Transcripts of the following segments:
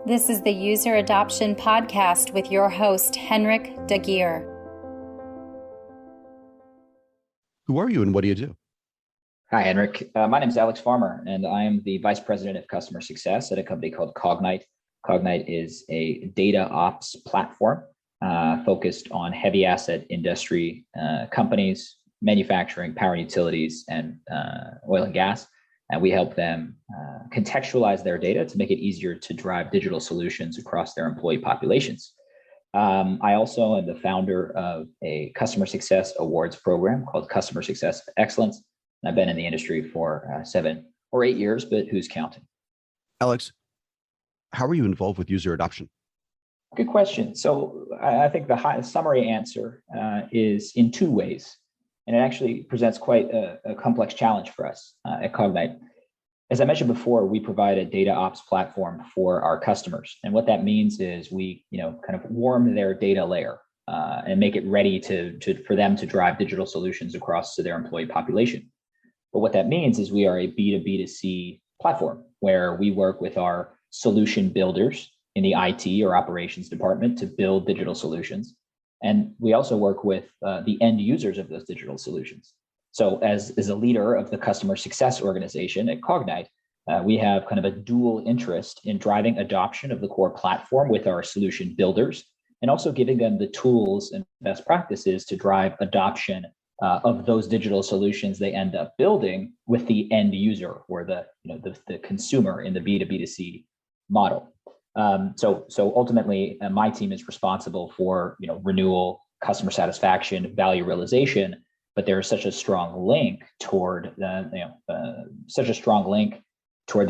This is the User Adoption Podcast with your host, Henrik Dagier. Who are you and what do you do? Hi, Henrik. My name is Alex Farmer, and I am the Vice President of Customer Success at a company called Cognite. Cognite is a data ops platform focused on heavy asset industry companies, manufacturing, power and utilities, and oil and gas. And we help them contextualize their data to make it easier to drive digital solutions across their employee populations. I also am the founder of a customer success awards program called Customer Success Excellence. I've been in the industry for 7 or 8 years, but who's counting? Alex, how are you involved with user adoption? Good question. So I think the summary answer is in 2 ways. And it actually presents quite a complex challenge for us at Cognite. As I mentioned before, we provide a data ops platform for our customers. And what that means is we kind of warm their data layer and make it ready for them to drive digital solutions across to their employee population. But what that means is we are a B2B2C platform where we work with our solution builders in the IT or operations department to build digital solutions. And we also work with the end users of those digital solutions. So as a leader of the customer success organization at Cognite, we have kind of a dual interest in driving adoption of the core platform with our solution builders, and also giving them the tools and best practices to drive adoption of those digital solutions they end up building with the end user or the consumer in the B2B2C model. So ultimately, my team is responsible for renewal, customer satisfaction, value realization. But there is such a strong link toward the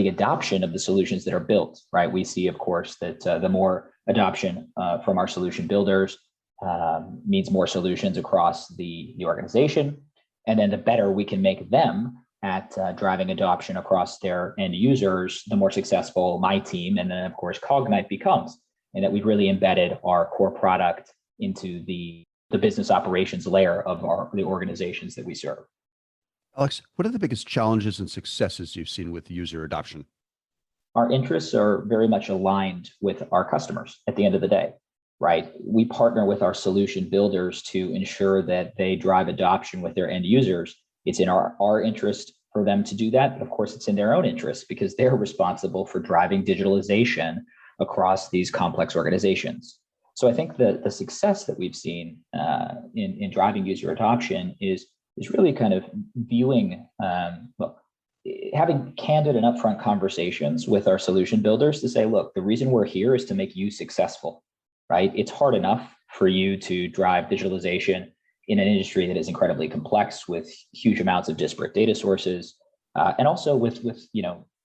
adoption of the solutions that are built. Right? We see, of course, that the more adoption from our solution builders means more solutions across the organization, and then the better we can make them at driving adoption across their end users, the more successful my team and then, of course, Cognite becomes, and that we've really embedded our core product into the business operations layer of the organizations that we serve. Alex, what are the biggest challenges and successes you've seen with user adoption? Our interests are very much aligned with our customers at the end of the day, right? We partner with our solution builders to ensure that they drive adoption with their end users. It's in our interest for them to do that. But of course, it's in their own interest because they're responsible for driving digitalization across these complex organizations. So I think the success that we've seen in driving user adoption is really kind of viewing, having candid and upfront conversations with our solution builders to say, look, the reason we're here is to make you successful, right? It's hard enough for you to drive digitalization in an industry that is incredibly complex with huge amounts of disparate data sources, and also with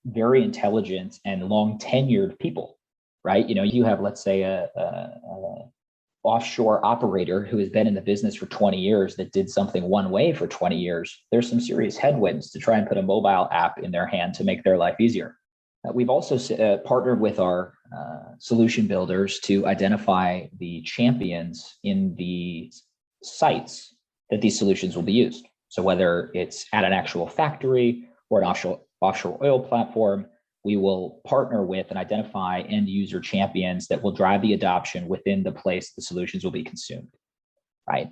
very intelligent and long tenured people. Right? You have, let's say, a offshore operator who has been in the business for 20 years that did something one way for 20 years. There's some serious headwinds to try and put a mobile app in their hand to make their life easier. We've also partnered with our solution builders to identify the champions in the sites that these solutions will be used. So whether it's at an actual factory or an offshore oil platform, we will partner with and identify end user champions that will drive the adoption within the place the solutions will be consumed, right?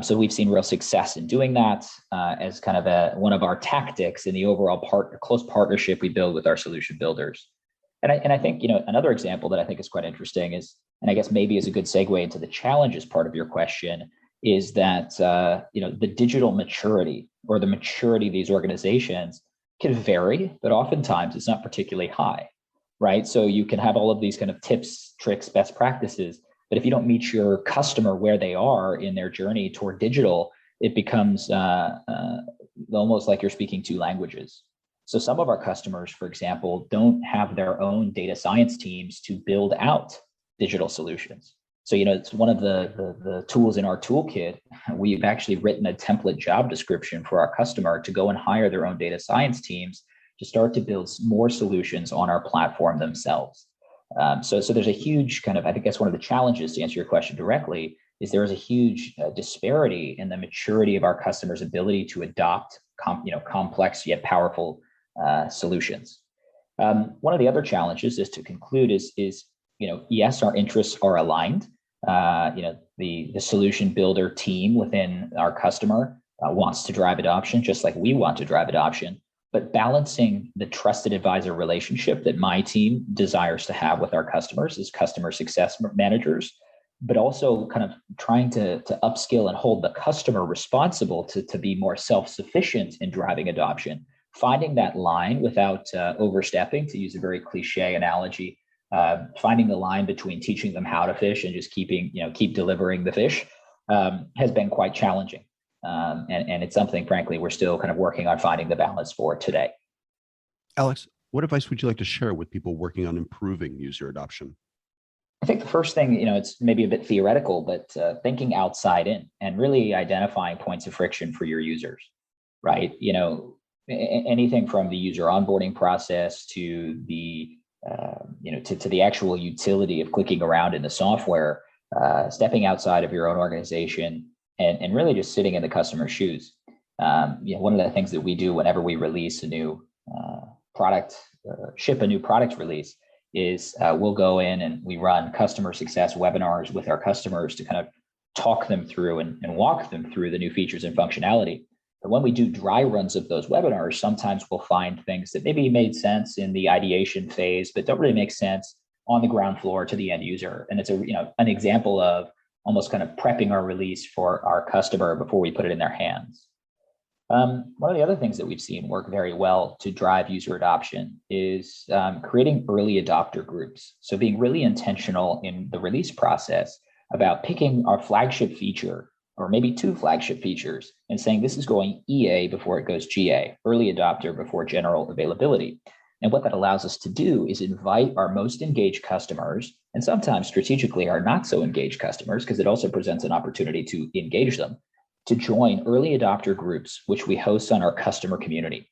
So we've seen real success in doing that as kind of one of our tactics in the overall close partnership we build with our solution builders. And I think another example that I think is quite interesting is, and I guess maybe is a good segue into the challenges part of your question, is that the digital maturity or the maturity of these organizations can vary, but oftentimes it's not particularly high, right? So you can have all of these kind of tips, tricks, best practices, but if you don't meet your customer where they are in their journey toward digital, it becomes almost like you're speaking 2 languages. So some of our customers, for example, don't have their own data science teams to build out digital solutions. So, it's one of the tools in our toolkit. We've actually written a template job description for our customer to go and hire their own data science teams to start to build more solutions on our platform themselves. So there's a huge kind of, I think that's one of the challenges, to answer your question directly, is there is a huge disparity in the maturity of our customers' ability to adopt complex yet powerful solutions. One of the other challenges, is to conclude, is yes, our interests are aligned. The solution builder team within our customer wants to drive adoption, just like we want to drive adoption. But balancing the trusted advisor relationship that my team desires to have with our customers as customer success managers, but also kind of trying to upskill and hold the customer responsible to be more self-sufficient in driving adoption. Finding that line without overstepping, to use a very cliche analogy, finding the line between teaching them how to fish and just keep delivering the fish has been quite challenging. And it's something, frankly, we're still kind of working on finding the balance for today. Alex, what advice would you like to share with people working on improving user adoption? I think the first thing, it's maybe a bit theoretical, but thinking outside in and really identifying points of friction for your users, right? Anything from the user onboarding process to the to the actual utility of clicking around in the software, stepping outside of your own organization and really just sitting in the customer's shoes. One of the things that we do whenever we release a new product, ship a new product release, is we'll go in and we run customer success webinars with our customers to kind of talk them through and walk them through the new features and functionality. But when we do dry runs of those webinars, sometimes we'll find things that maybe made sense in the ideation phase, but don't really make sense on the ground floor to the end user. And it's an example of almost kind of prepping our release for our customer before we put it in their hands. One of the other things that we've seen work very well to drive user adoption is creating early adopter groups. So being really intentional in the release process about picking our flagship feature or maybe two flagship features and saying this is going EA before it goes GA, early adopter before general availability. And what that allows us to do is invite our most engaged customers, and sometimes strategically our not so engaged customers, because it also presents an opportunity to engage them, to join early adopter groups, which we host on our customer community.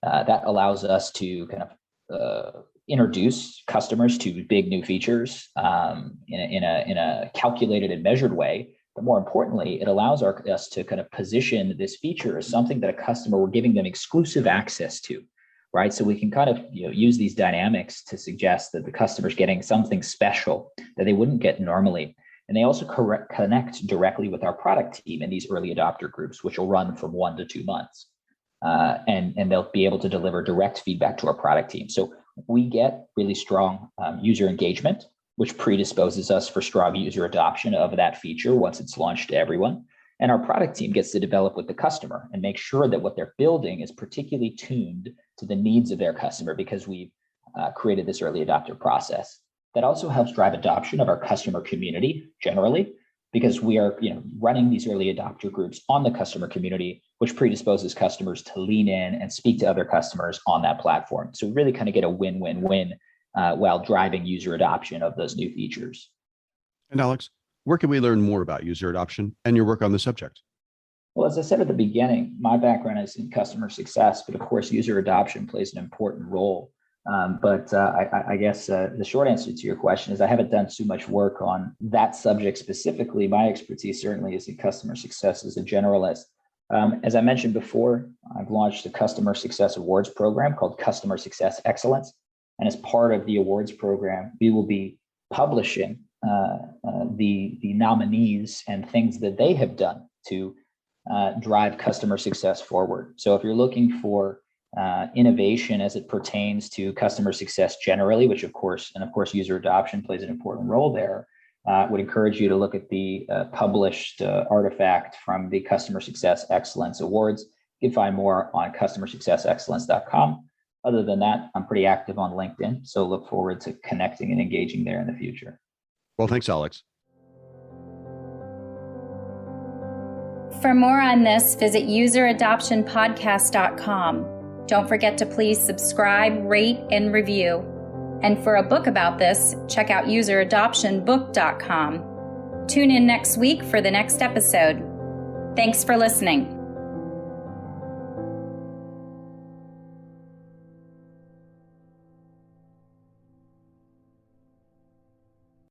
That allows us to kind of introduce customers to big new features in a calculated and measured way. But more importantly, it allows us to kind of position this feature as something that a customer, we're giving them exclusive access to, right? So we can kind of use these dynamics to suggest that the customer's getting something special that they wouldn't get normally. And they also connect directly with our product team in these early adopter groups, which will run from 1 to 2 months. And they'll be able to deliver direct feedback to our product team. So we get really strong user engagement, which predisposes us for strong user adoption of that feature once it's launched to everyone. And our product team gets to develop with the customer and make sure that what they're building is particularly tuned to the needs of their customer because we've created this early adopter process. That also helps drive adoption of our customer community generally, because we are running these early adopter groups on the customer community, which predisposes customers to lean in and speak to other customers on that platform. So we really kind of get a win-win-win while driving user adoption of those new features. And Alex, where can we learn more about user adoption and your work on the subject? Well, as I said at the beginning, my background is in customer success, but of course, user adoption plays an important role. I guess the short answer to your question is I haven't done too much work on that subject specifically. My expertise certainly is in customer success as a generalist. As I mentioned before, I've launched a customer success awards program called Customer Success Excellence. And as part of the awards program, we will be publishing the nominees and things that they have done to drive customer success forward. So if you're looking for innovation as it pertains to customer success generally, which of course user adoption plays an important role there, would encourage you to look at the published artifact from the Customer Success Excellence Awards. You can find more on customersuccessexcellence.com. Other than that, I'm pretty active on LinkedIn, so look forward to connecting and engaging there in the future. Well, thanks, Alex. For more on this, visit useradoptionpodcast.com. Don't forget to please subscribe, rate, and review. And for a book about this, check out useradoptionbook.com. Tune in next week for the next episode. Thanks for listening.